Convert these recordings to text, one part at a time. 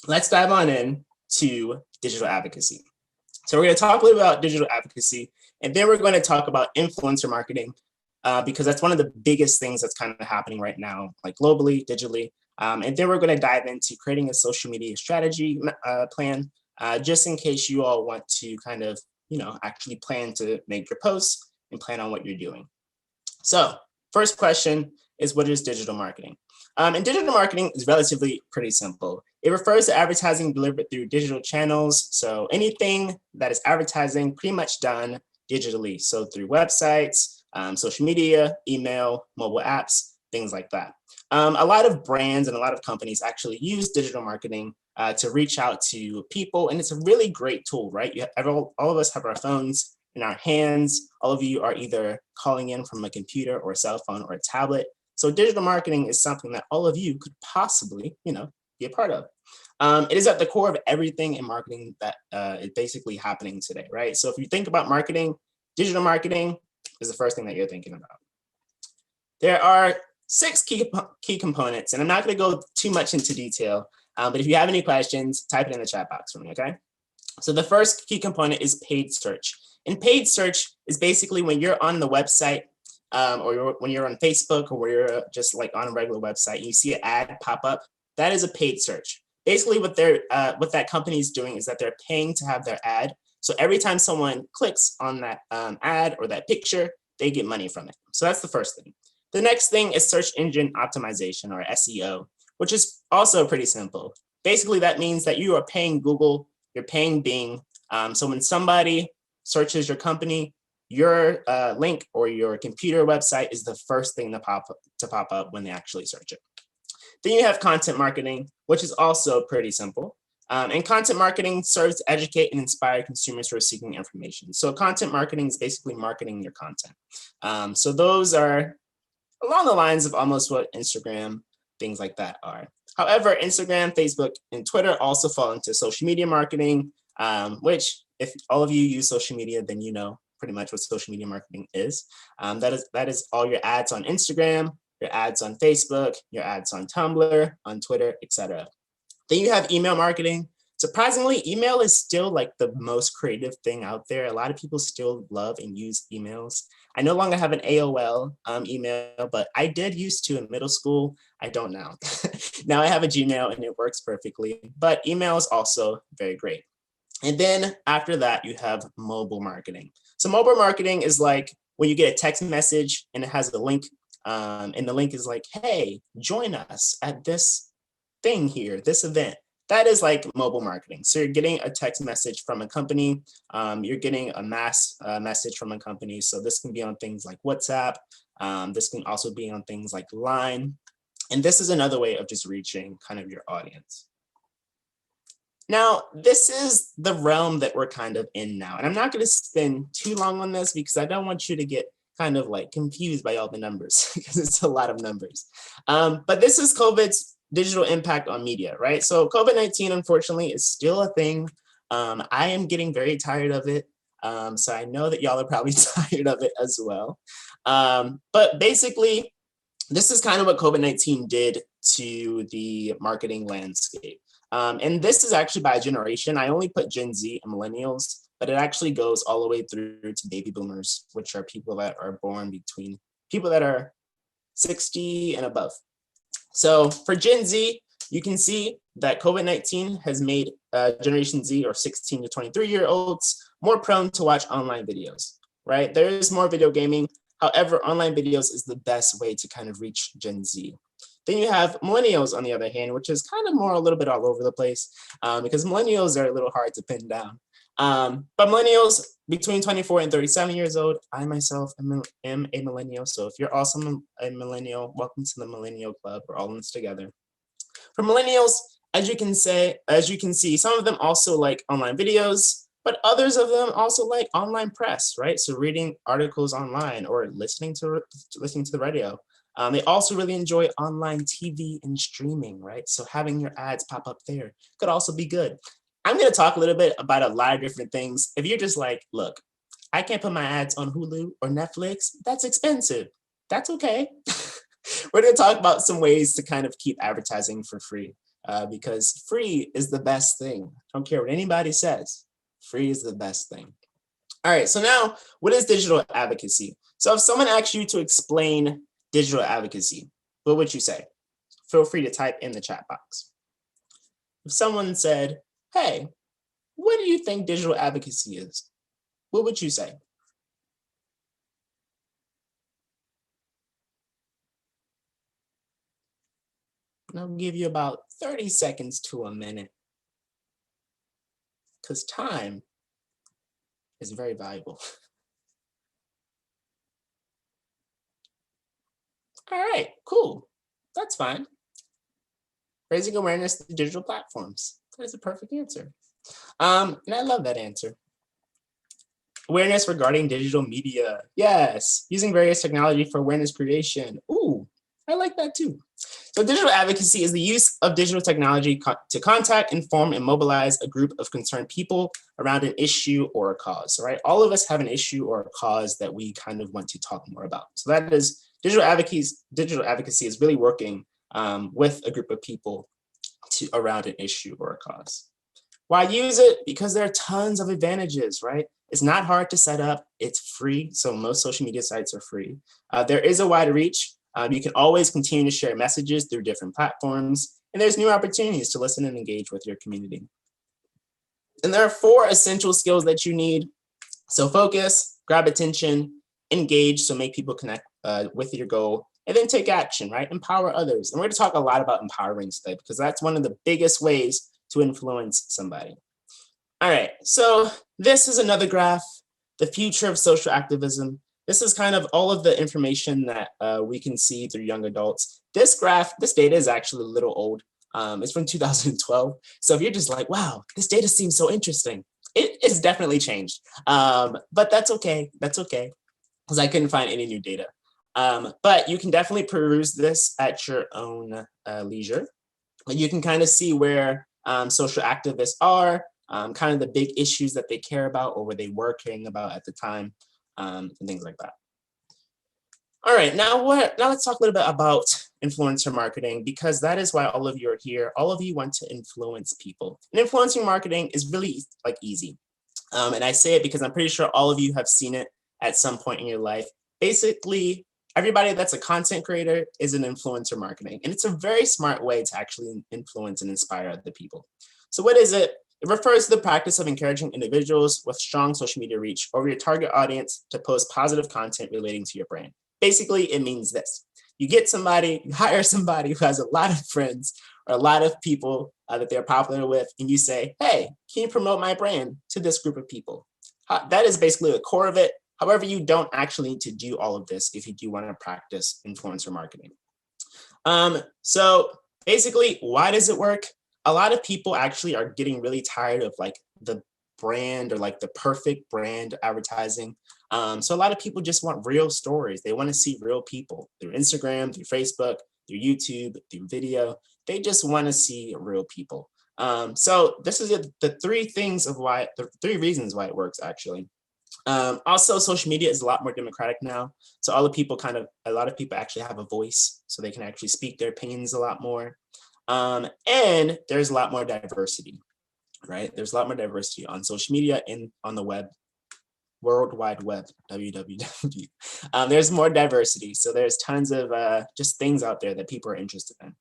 let's dive on in to digital advocacy. So we're going to talk a little about digital advocacy, and then we're going to talk about influencer marketing, because that's one of the biggest things that's kind of happening right now, like globally, digitally. And then we're going to dive into creating a social media strategy plan, just in case you all want to kind of, actually plan to make your posts and plan on what you're doing. So first question is, what is digital marketing? And digital marketing is relatively pretty simple. It refers to advertising delivered through digital channels. So anything that is advertising pretty much done digitally. So through websites, social media, email, mobile apps, things like that. A lot of brands and a lot of companies actually use digital marketing to reach out to people. And it's a really great tool, right? All of us have our phones in our hands. All of you are either calling in from a computer or a cell phone or a tablet. So digital marketing is something that all of you could possibly, be a part of. It is at the core of everything in marketing that is basically happening today, right? So if you think about marketing, digital marketing is the first thing that you're thinking about. There are 6 key components, and I'm not going to go too much into detail, but if you have any questions, type it in the chat box for me, okay? So the first key component is paid search. And paid search is basically when you're on the website, or when you're on Facebook, or where you're just like on a regular website and you see an ad pop up, that is a paid search. Basically what that company is doing is that they're paying to have their ad. So every time someone clicks on that ad or that picture, they get money from it. So that's the first thing. The next thing is search engine optimization, or SEO, which is also pretty simple. Basically, that means that you are paying Google, you're paying Bing. So when somebody searches your company, your link or your computer website is the first thing to pop up when they actually search it. Then you have content marketing, which is also pretty simple. And content marketing serves to educate and inspire consumers who are seeking information. So content marketing is basically marketing your content. So those are along the lines of almost what Instagram, things like that are. However, Instagram, Facebook, and Twitter also fall into social media marketing, which if all of you use social media, then you know pretty much what social media marketing is. That is all your ads on Instagram, your ads on Facebook, your ads on Tumblr, on Twitter, etc. Then you have email marketing. Surprisingly, email is still like the most creative thing out there. A lot of people still love and use emails. I no longer have an AOL email, but I did used to in middle school. I don't now. Now I have a Gmail and it works perfectly, but email is also very great. And then after that, you have mobile marketing. So mobile marketing is like when you get a text message and it has a link, and the link is like, hey, join us at this thing here, this event. That is like mobile marketing. So you're getting a text message from a company, you're getting a mass message from a company. So this can be on things like WhatsApp. This can also be on things like Line. And this is another way of just reaching kind of your audience. Now, this is the realm that we're kind of in now. And I'm not going to spend too long on this because I don't want you to get kind of like confused by all the numbers because it's a lot of numbers. But this is COVID's digital impact on media, right? So COVID-19, unfortunately, is still a thing. I am getting very tired of it. So I know that y'all are probably tired of it as well. But basically, this is kind of what COVID-19 did to the marketing landscape. And this is actually by generation. I only put Gen Z and millennials, but it actually goes all the way through to baby boomers, which are people that are born between people that are 60 and above. So for Gen Z, you can see that COVID-19 has made Generation Z, or 16 to 23-year-olds, more prone to watch online videos, right? There is more video gaming. However, online videos is the best way to kind of reach Gen Z. Then you have millennials, on the other hand, which is kind of more a little bit all over the place because millennials are a little hard to pin down. But millennials between 24 and 37 years old, I myself am a millennial. So if you're also a millennial, welcome to the Millennial Club. We're all in this together. For millennials, as you can see, some of them also like online videos, but others of them also like online press, right? So reading articles online or listening to the radio. They also really enjoy online TV and streaming, right? So having your ads pop up there could also be good. I'm going to talk a little bit about a lot of different things. If you're just like, look, I can't put my ads on Hulu or Netflix, that's expensive. That's okay. We're going to talk about some ways to kind of keep advertising for free. because free is the best thing. I don't care what anybody says. Free is the best thing. All right, so now what is digital advocacy? So if someone asks you to explain digital advocacy, what would you say? Feel free to type in the chat box. If someone said, hey, what do you think digital advocacy is? What would you say? And I'll give you about 30 seconds to a minute, because time is very valuable. All right, cool. That's fine. Raising awareness to digital platforms. That is a perfect answer. And I love that answer. Awareness regarding digital media. Yes, using various technology for awareness creation. Ooh, I like that too. So digital advocacy is the use of digital technology to contact, inform, and mobilize a group of concerned people around an issue or a cause, right? All of us have an issue or a cause that we kind of want to talk more about. So that is digital advocacy is really working with a group of people around an issue or a cause. Why use it? Because there are tons of advantages, right? It's not hard to set up. It's free. So most social media sites are free. There is a wide reach. You can always continue to share messages through different platforms. And there's new opportunities to listen and engage with your community. And there are 4 essential skills that you need. So focus, grab attention, engage, so make people connect with your goal, and then take action, right? Empower others. And we're going to talk a lot about empowering today because that's one of the biggest ways to influence somebody. All right, so this is another graph, the future of social activism. This is kind of all of the information that we can see through young adults. This graph, this data is actually a little old. It's from 2012. So if you're just like, wow, this data seems so interesting, it's definitely changed. But that's okay, because I couldn't find any new data. But you can definitely peruse this at your own leisure. You can kind of see where social activists are, kind of the big issues that they care about or what they were caring about at the time, and things like that. All right, now let's talk a little bit about influencer marketing, because that is why all of you are here. All of you want to influence people. And influencing marketing is really like easy. And I say it because I'm pretty sure all of you have seen it at some point in your life. Basically, everybody that's a content creator is an influencer marketing. And it's a very smart way to actually influence and inspire other people. So what is it? It refers to the practice of encouraging individuals with strong social media reach over your target audience to post positive content relating to your brand. Basically, it means this. You get somebody, you hire somebody who has a lot of friends or a lot of people that they're popular with, and you say, hey, can you promote my brand to this group of people? That is basically the core of it. However, you don't actually need to do all of this if you do want to practice influencer marketing. So basically, why does it work? A lot of people actually are getting really tired of like the brand or like the perfect brand advertising. So a lot of people just want real stories. They want to see real people through Instagram, through Facebook, through YouTube, through video. They just want to see real people. So this is the 3 reasons why it works actually. Also, social media is a lot more democratic now. So a lot of people actually have a voice, so they can actually speak their opinions a lot more. And there's a lot more diversity, right? There's a lot more diversity on social media and on the web, World Wide Web, www. There's more diversity. So there's tons of just things out there that people are interested in.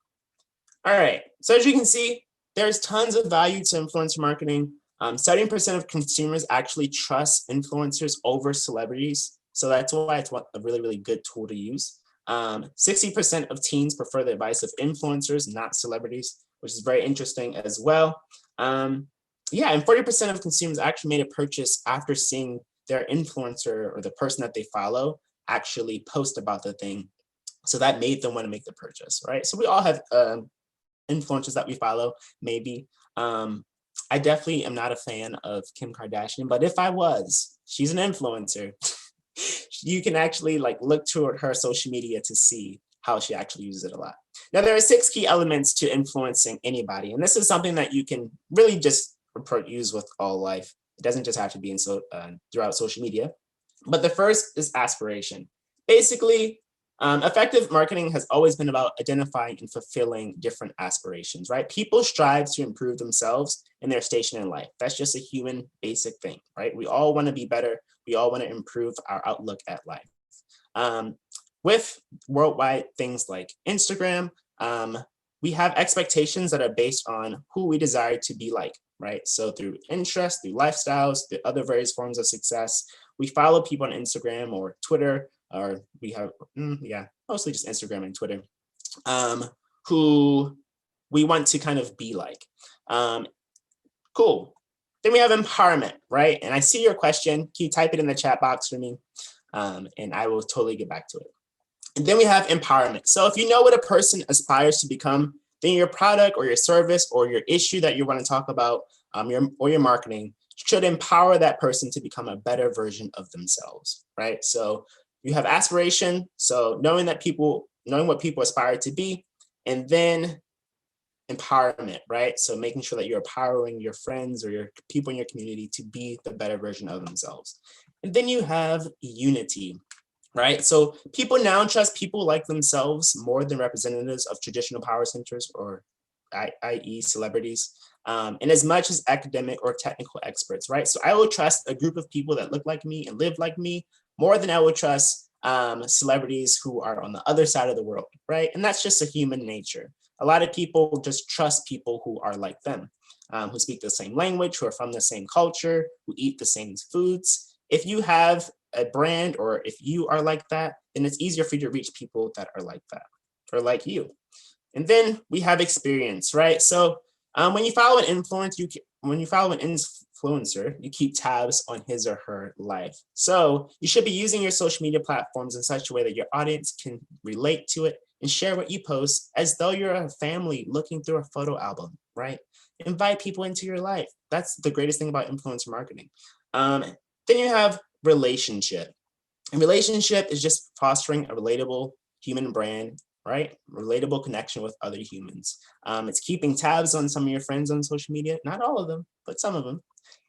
All right, so as you can see, there's tons of value to influencer marketing. 70% of consumers actually trust influencers over celebrities. So that's why it's a really, really good tool to use. 60% of teens prefer the advice of influencers, not celebrities, which is very interesting as well. Yeah, and 40% of consumers actually made a purchase after seeing their influencer or the person that they follow actually post about the thing. So that made them want to make the purchase, right? So we all have influencers that we follow, maybe. I definitely am not a fan of Kim Kardashian, but if I was, she's an influencer. You can actually like look toward her social media to see how she actually uses it a lot. Now, there are 6 key elements to influencing anybody, and this is something that you can really just use with all life. It doesn't just have to be throughout social media. But the first is aspiration. Basically, Effective marketing has always been about identifying and fulfilling different aspirations, right? People strive to improve themselves in their station in life. That's just a human basic thing, right? We all want to be better. We all want to improve our outlook at life. With worldwide things like Instagram, we have expectations that are based on who we desire to be like, right? So through interests, through lifestyles, through other various forms of success, we follow people on Instagram or Twitter, or we have, mostly just Instagram and Twitter, who we want to kind of be like. Cool. Then we have empowerment, right? And I see your question. Can you type it in the chat box for me? And I will totally get back to it. And then we have empowerment. So if you know what a person aspires to become, then your product or your service or your issue that you want to talk about, your marketing should empower that person to become a better version of themselves, right? So you have aspiration, so knowing what people aspire to be, and then empowerment, right? So making sure that you're empowering your friends or your people in your community to be the better version of themselves. And then you have unity, right? So people now trust people like themselves more than representatives of traditional power centers, or i.e. celebrities, and as much as academic or technical experts, right? So I will trust a group of people that look like me and live like me more than I would trust celebrities who are on the other side of the world, right? And that's just a human nature. A lot of people just trust people who are like them, who speak the same language, who are from the same culture, who eat the same foods. If you have a brand or if you are like that, then it's easier for you to reach people that are like that or like you. And then we have experience, right? So when you follow an influencer, you keep tabs on his or her life. So you should be using your social media platforms in such a way that your audience can relate to it and share what you post as though you're a family looking through a photo album, right? Invite people into your life. That's the greatest thing about influencer marketing. Then you have relationship. And relationship is just fostering a relatable human brand, right? Relatable connection with other humans. It's keeping tabs on some of your friends on social media, not all of them, but some of them.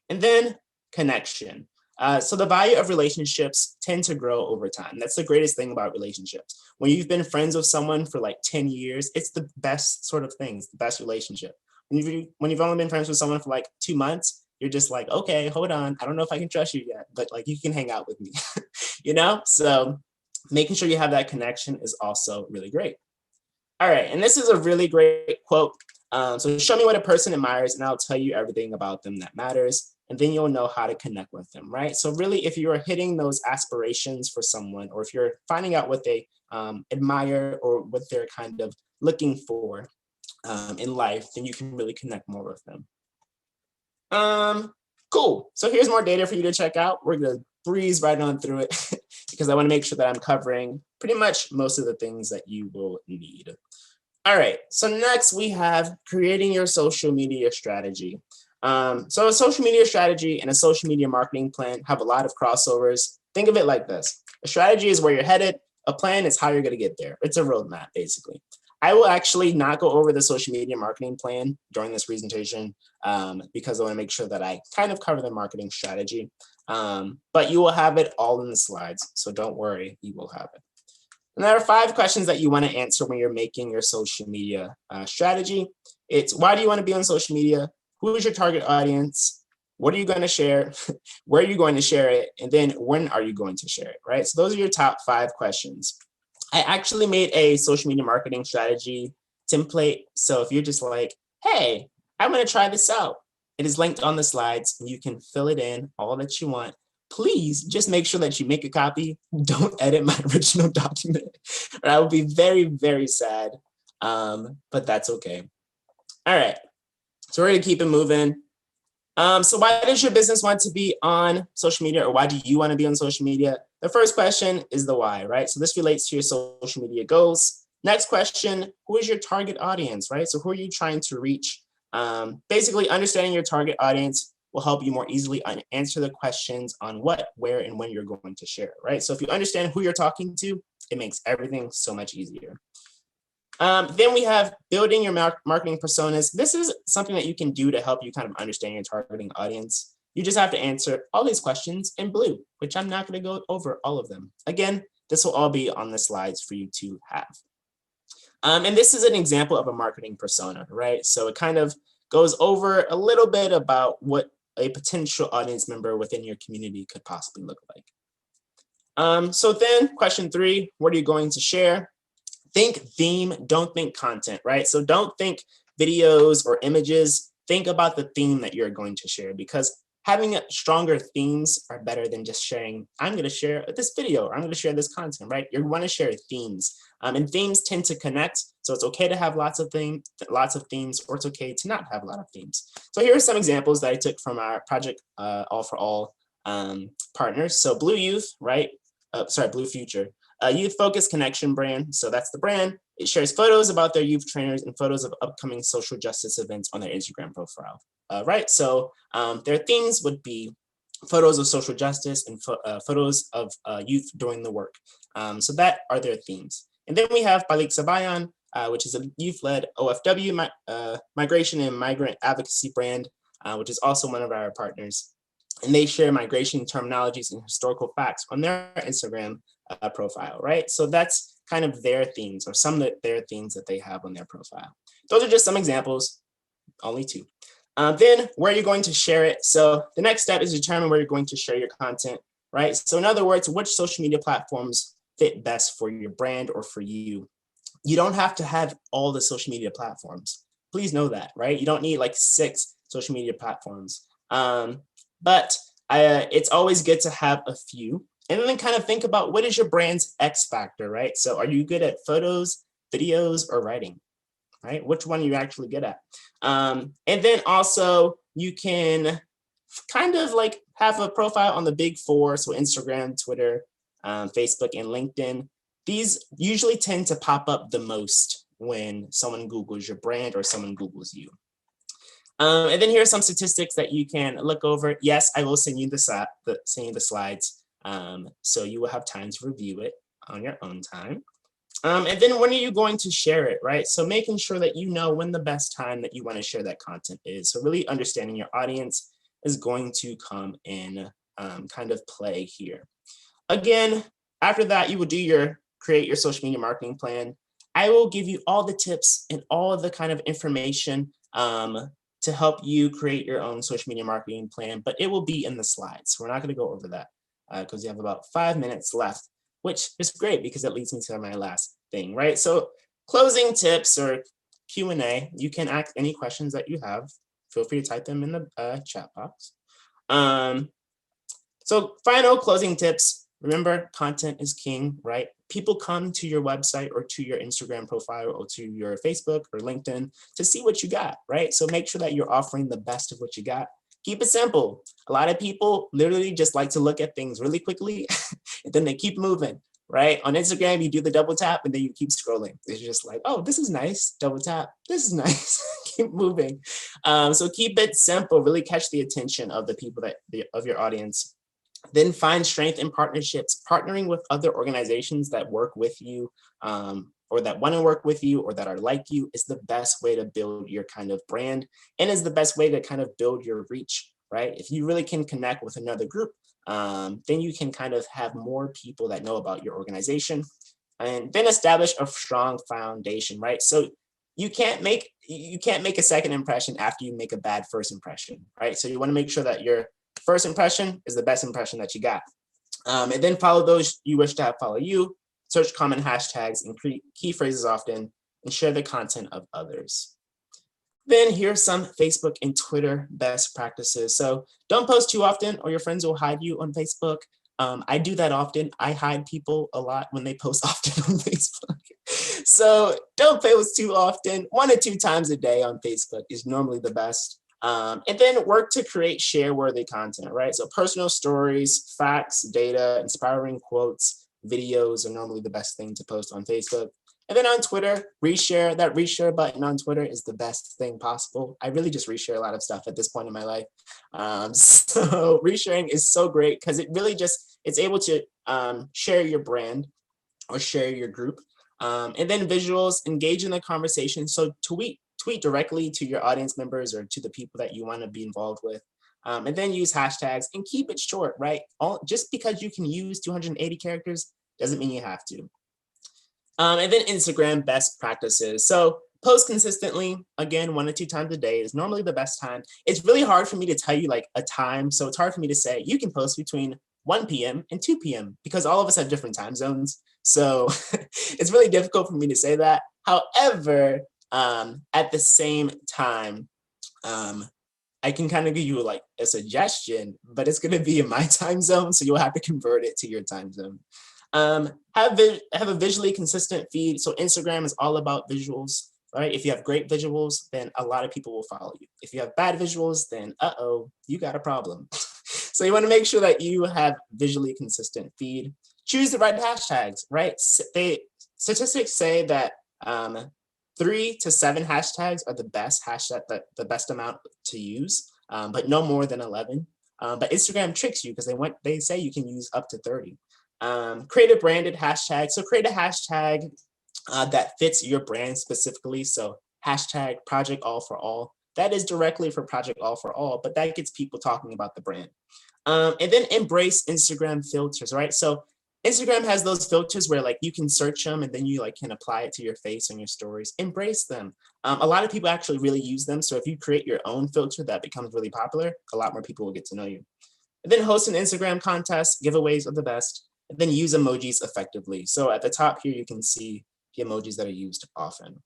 And then connection. So the value of relationships tend to grow over time. That's the greatest thing about relationships. When you've been friends with someone for like 10 years, it's the best sort of thing, it's the best relationship. When you've only been friends with someone for like 2 months, you're just like, okay, hold on. I don't know if I can trust you yet, but like you can hang out with me, So making sure you have that connection is also really great. All right, and this is a really great quote. So show me what a person admires and I'll tell you everything about them that matters. And then you'll know how to connect with them, right? So really, if you are hitting those aspirations for someone, or if you're finding out what they admire or what they're kind of looking for in life, then you can really connect more with them. Cool. So here's more data for you to check out. We're gonna breeze right on through it because I want to make sure that I'm covering pretty much most of the things that you will need. All right, so next we have creating your social media strategy. So a social media strategy and a social media marketing plan have a lot of crossovers. Think of it like this. A strategy is where you're headed. A plan is how you're gonna get there. It's a roadmap, basically. I will actually not go over the social media marketing plan during this presentation because I wanna make sure that I kind of cover the marketing strategy. But you will have it all in the slides, so don't worry, you will have it. And there are 5 questions that you want to answer when you're making your social media strategy. It's why do you want to be on social media? Who is your target audience? What are you going to share? Where are you going to share it? And then when are you going to share it, right? So those are your top 5 questions. I actually made a social media marketing strategy template. So if you're just like, hey, I want to try this out, it is linked on the slides and you can fill it in all that you want. Please just make sure that you make a copy. Don't edit my original document, or I will be very, very sad. But that's okay. All right, so we're gonna keep it moving. So why does your business want to be on social media, or why do you want to be on social media? The first question is the why, right? So this relates to your social media goals. Next question, who is your target audience, right? So who are you trying to reach? Basically, understanding your target audience will help you more easily answer the questions on what, where, and when you're going to share, right? So if you understand who you're talking to, it makes everything so much easier. Then we have building your marketing personas. This is something that you can do to help you kind of understand your targeting audience. You just have to answer all these questions in blue, which I'm not going to go over all of them. Again, This will all be on the slides for you to have. And this is an example of a marketing persona, right? So it kind of goes over a little bit about what a potential audience member within your community could possibly look like. So then question 3, what are you going to share? Think theme, don't think content, right? So don't think videos or images, think about the theme that you're going to share, because having stronger themes are better than just sharing, I'm going to share this video, or I'm going to share this content, right? You want to share themes, and themes tend to connect. So it's okay to have lots of themes, or it's okay to not have a lot of themes. So here are some examples that I took from our project All for All partners. So Blue Youth, right? Blue Future, a youth-focused connection brand. So that's the brand. It shares photos about their youth trainers and photos of upcoming social justice events on their Instagram profile. Right, so their themes would be photos of social justice and photos of youth doing the work. So that are their themes. And then we have Balik Sabayan, which is a youth-led OFW migration and migrant advocacy brand, which is also one of our partners. And they share migration terminologies and historical facts on their Instagram profile, right? So that's kind of their themes, or some of their themes that they have on their profile. Those are just some examples, only 2. Then where are you going to share it? So the next step is determine where you're going to share your content, right? So in other words, which social media platforms fit best for your brand or for you? You don't have to have all the social media platforms. Please know that, right? You don't need like 6 social media platforms. But it's always good to have a few. And then kind of think about, what is your brand's X factor, right? So are you good at photos, videos, or writing, right? Which one are you actually good at? And then also you can kind of like have a profile on the big 4, so Instagram, Twitter, Facebook, and LinkedIn. These usually tend to pop up the most when someone Googles your brand or someone Googles you. And then here are some statistics that you can look over. Yes, I will send you the slides, so you will have time to review it on your own time. And then when are you going to share it, right? So making sure that you know when the best time that you want to share that content is. So really understanding your audience is going to come in kind of play here. Again, after that, you will create your social media marketing plan. I will give you all the tips and all of the kind of information to help you create your own social media marketing plan, but it will be in the slides. We're not going to go over that because we have about 5 minutes left, which is great because it leads me to my last thing, right? So closing tips or Q&A, you can ask any questions that you have. Feel free to type them in the chat box. So final closing tips. Remember, content is king, right? People come to your website or to your Instagram profile or to your Facebook or LinkedIn to see what you got, right? So make sure that you're offering the best of what you got. Keep it simple. A lot of people literally just like to look at things really quickly and then they keep moving, right? On Instagram, you do the double tap and then you keep scrolling. It's just like, oh, this is nice. Double tap. This is nice. Keep moving. So keep it simple. Really catch the attention of the people of your audience. Then find strength in partnerships. Partnering with other organizations that work with you or that want to work with you or that are like you is the best way to build your kind of brand and is the best way to kind of build your reach, right? If you really can connect with another group, then you can kind of have more people that know about your organization, and then establish a strong foundation, right? So you can't make a second impression after you make a bad first impression, right? So you want to make sure that your first impression is the best impression that you got. And then follow those you wish to have follow you, search common hashtags and key phrases often, and share the content of others. Then here's some Facebook and Twitter best practices. So don't post too often or your friends will hide you on Facebook. I do that often. I hide people a lot when they post often on Facebook. So don't post too often. 1 or 2 times a day on Facebook is normally the best. And then work to create share-worthy content, right? So personal stories, facts, data, inspiring quotes, videos are normally the best thing to post on Facebook. And then on Twitter, reshare. That reshare button on Twitter is the best thing possible. I really just reshare a lot of stuff at this point in my life. So resharing is so great because it really it's able to share your brand or share your group. And then visuals, engage in the conversation. So tweet directly to your audience members or to the people that you want to be involved with. And then use hashtags and keep it short, right? Just because you can use 280 characters Doesn't mean you have to. And then Instagram best practices. So post consistently, again, 1 to 2 times a day is normally the best time. It's really hard for me to tell you like a time. So it's hard for me to say you can post between 1 p.m. and 2 p.m. because all of us have different time zones. So it's really difficult for me to say that. However, at the same time, I can kind of give you like a suggestion, but it's going to be in my time zone. So you'll have to convert it to your time zone. Have a visually consistent feed. So Instagram is all about visuals, right? If you have great visuals, then a lot of people will follow you. If you have bad visuals, then you got a problem. So you want to make sure that you have visually consistent feed. Choose the right hashtags, right? Statistics say that 3 to 7 hashtags are the best hashtag, the best amount to use, but no more than 11. But Instagram tricks you because they say you can use up to 30. Create a branded hashtag. So create a hashtag that fits your brand specifically. So hashtag Project All for All. That is directly for Project All for All, but that gets people talking about the brand. And then embrace Instagram filters, right? So Instagram has those filters where like you can search them and then you like can apply it to your face and your stories. Embrace them. A lot of people actually really use them. So if you create your own filter that becomes really popular, a lot more people will get to know you. And then host an Instagram contest. Giveaways are the best. And then use emojis effectively. So at the top here, you can see the emojis that are used often.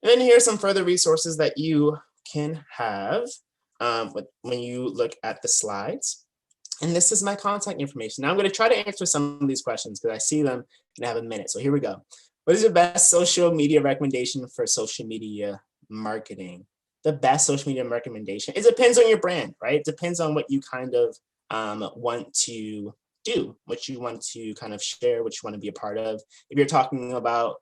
And then here's some further resources that you can have when you look at the slides. And this is my contact information. Now I'm going to try to answer some of these questions because I see them and I have a minute. So here we go. What is your best social media recommendation for social media marketing? The best social media recommendation, it depends on your brand, right? It depends on what you kind of want to do, what you want to kind of share, what you want to be a part of. If you're talking about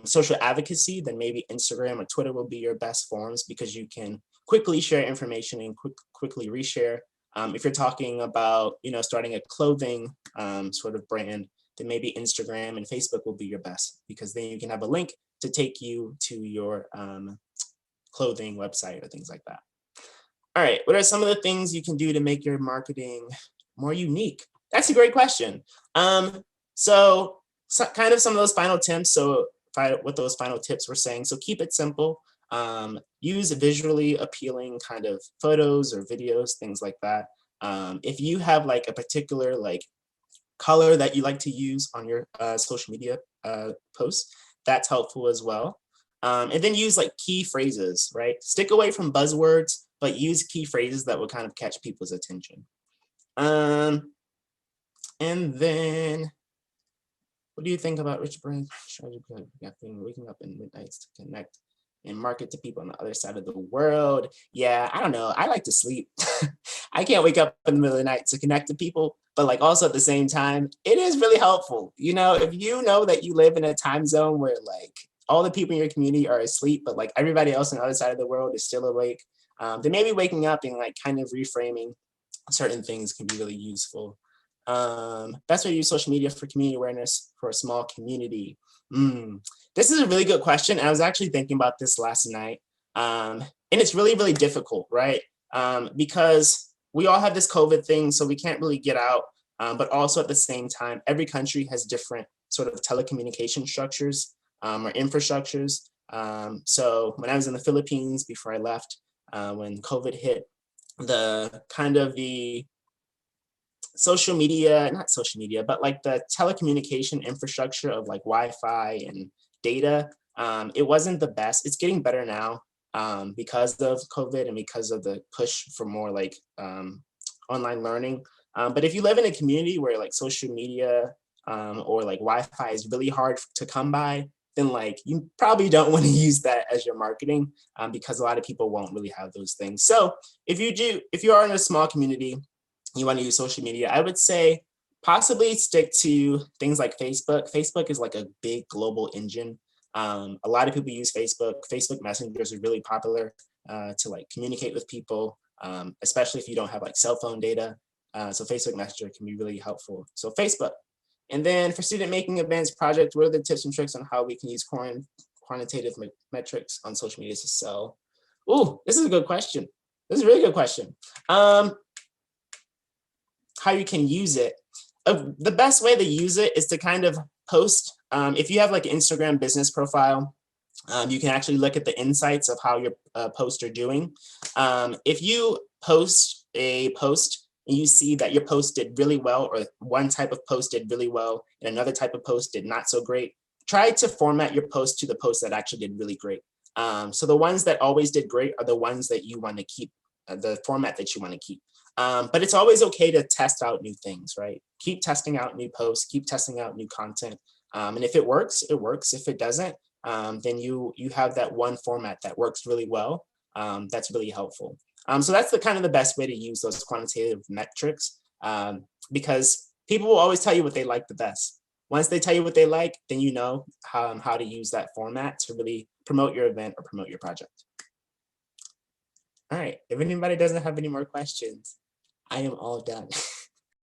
social advocacy, then maybe Instagram or Twitter will be your best forms because you can quickly share information and quickly reshare. If you're talking about, starting a clothing sort of brand, then maybe Instagram and Facebook will be your best because then you can have a link to take you to your clothing website or things like that. All right, what are some of the things you can do to make your marketing more unique? That's a great question. So kind of some of those final tips. So what those final tips were saying. So keep it simple. Use visually appealing kind of photos or videos, things like that. If you have like a particular like color that you like to use on your social media posts, that's helpful as well. And then use like key phrases, right? Stick away from buzzwords, but use key phrases that will kind of catch people's attention. And then, what do you think about rich brain strategy? Waking up in midnights to connect and market to people on the other side of the world. Yeah, I don't know. I like to sleep. I can't wake up in the middle of the night to connect to people, but like also at the same time, it is really helpful. If you know that you live in a time zone where like all the people in your community are asleep, but like everybody else on the other side of the world is still awake, then maybe waking up and like kind of reframing certain things can be really useful. Best way to use social media for community awareness for a small community. This is a really good question. I was actually thinking about this last night. And it's really, really difficult, right? Because we all have this COVID thing, so we can't really get out. But also at the same time, every country has different sort of telecommunication structures or infrastructures. So when I was in the Philippines before I left, when COVID hit, the social media, not social media, but like the telecommunication infrastructure of like Wi-Fi and data, it wasn't the best. It's getting better now because of COVID and because of the push for more like online learning. But if you live in a community where like social media or like Wi-Fi is really hard to come by, then like you probably don't want to use that as your marketing because a lot of people won't really have those things. So if you are in a small community, you want to use social media, I would say possibly stick to things like Facebook. Facebook is like a big global engine. A lot of people use Facebook. Facebook messengers are really popular to like communicate with people, especially if you don't have like cell phone data. So Facebook Messenger can be really helpful. So Facebook. And then for student making advanced project, what are the tips and tricks on how we can use quantitative metrics on social media to sell? Ooh, this is a good question. This is a really good question. How you can use it. The best way to use it is to kind of post. If you have like an Instagram business profile, you can actually look at the insights of how your posts are doing. If you post a post and you see that your post did really well, or one type of post did really well and another type of post did not so great, try to format your post to the post that actually did really great. So the ones that always did great are the ones that you want to keep, the format that you want to keep. But it's always okay to test out new things, right? Keep testing out new posts, keep testing out new content. And if it works, it works. If it doesn't, then you have that one format that works really well. That's really helpful. So that's the kind of the best way to use those quantitative metrics, because people will always tell you what they like the best. Once they tell you what they like, then you know how to use that format to really promote your event or promote your project. All right, if anybody doesn't have any more questions, I am all done.